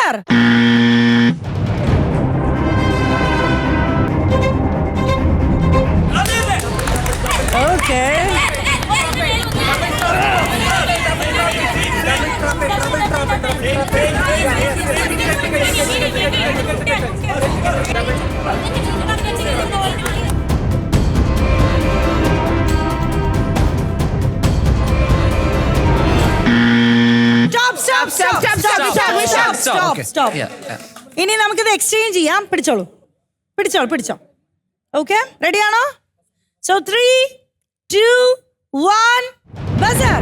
Buzzer. Okay. Stop. ഇനി നമുക്കിത് exchange ചെയ്യാം. പിടിച്ചോ. ഓക്കെ, റെഡിയാണോ? So 3, 2, 1, buzzer.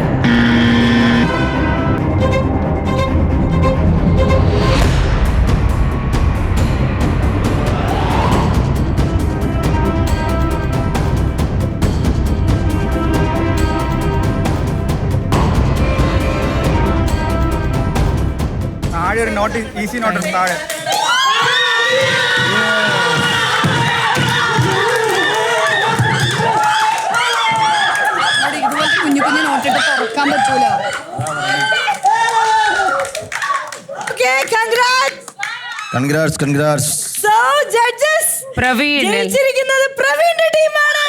താഴെ ഒരു നോട്ട്, ഈസി നോട്ട് താഴെ. കുഞ്ഞു നോട്ടിട്ട് തുറക്കാൻ പറ്റൂല. Congrats. So judges, ജയിച്ചിരിക്കുന്നത് പ്രവീണിന്റെ ടീമാണ്.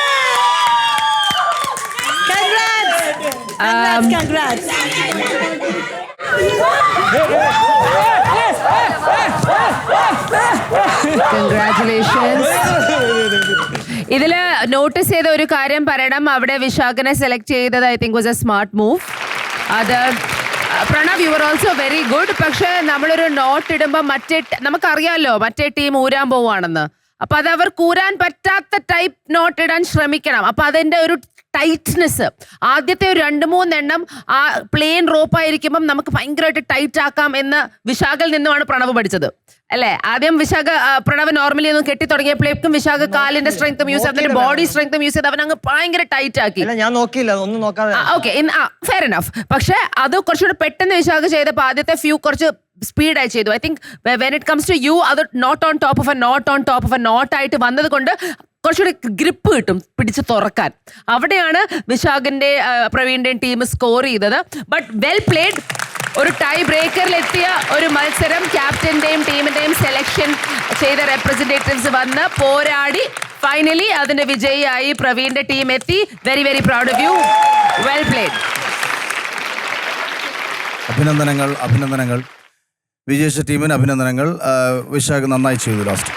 Congrats. Congratulations. ഇതില് നോട്ടീസ് ചെയ്ത ഒരു കാര്യം പറയണം. അവിടെ വിശാഖനെ സെലക്ട് ചെയ്തത് I think was a smart move. അത് Pranav, you are also very good. പക്ഷെ നമ്മളൊരു നോട്ട് ഇടുമ്പോൾ നമുക്കറിയാമല്ലോ മറ്റേ ടീം ഊരാൻ പോവുകയാണെന്ന്. അപ്പൊ അത് അവർക്ക് ഊരാൻ പറ്റാത്ത ടൈപ്പ് നോട്ട് ഇടാൻ ശ്രമിക്കണം. അപ്പൊ അതിന്റെ ഒരു ടൈറ്റ്നെസ്, ആദ്യത്തെ ഒരു 2-3 എണ്ണം ആ പ്ലെയിൻ റോപ്പായിരിക്കുമ്പം നമുക്ക് ഭയങ്കരമായിട്ട് ടൈറ്റ് ആക്കാം എന്ന് വിശാഖിൽ നിന്നുമാണ് പ്രണവ് പഠിച്ചത് അല്ലേ? ആദ്യം പ്രണവ് നോർമലി ഒന്ന് കെട്ടി തുടങ്ങിയപ്പോഴേക്കും വിശാഖ് കാലിന്റെ സ്ട്രെങ്ത്തും യൂസ് ചെയ്ത് ബോഡി സ്ട്രെങ്ത്തും യൂസ് ചെയ്ത് അവൻ അങ്ങ് ഭയങ്കര ടൈറ്റ് ആക്കി. ഞാൻ നോക്കിയില്ല, ഒന്നും നോക്കാതെ. Okay, fair enough. പക്ഷെ അത് കുറച്ചുകൂടെ പെട്ടെന്ന് വിശാഖ് ചെയ്തപ്പോൾ ആദ്യത്തെ ഫ്യൂ കുറച്ച് സ്പീഡായി ചെയ്തു. I think when it comes to you, അത് note on top of a നോട്ടായിട്ട് വന്നത് കൊണ്ട് കുറച്ചുകൂടി ഗ്രിപ്പ് കിട്ടും പിടിച്ച് തുറക്കാൻ. അവിടെയാണ് വിശാഖിന്റെ പ്രവീണിന്റെയും ടീം സ്കോർ ചെയ്തത്. But well played. ഒരു ടൈ ബ്രേക്കറിലെത്തിയ ഒരു മത്സരം. ക്യാപ്റ്റന്റെയും ടീമിന്റെയും സെലക്ഷൻ ചെയ്ത റെപ്രസെന്റേറ്റീവ്സ് വന്ന് പോരാടി ഫൈനലി അതിന്റെ വിജയിയായി പ്രവീണിന്റെ ടീം എത്തി. Very proud of you. Well played. അഭിനന്ദനങ്ങൾ. വിജയിച്ച ടീമിന് അഭിനന്ദനങ്ങൾ. വിശാഖ് നന്നായി ചെയ്തു ലാസ്റ്റ്.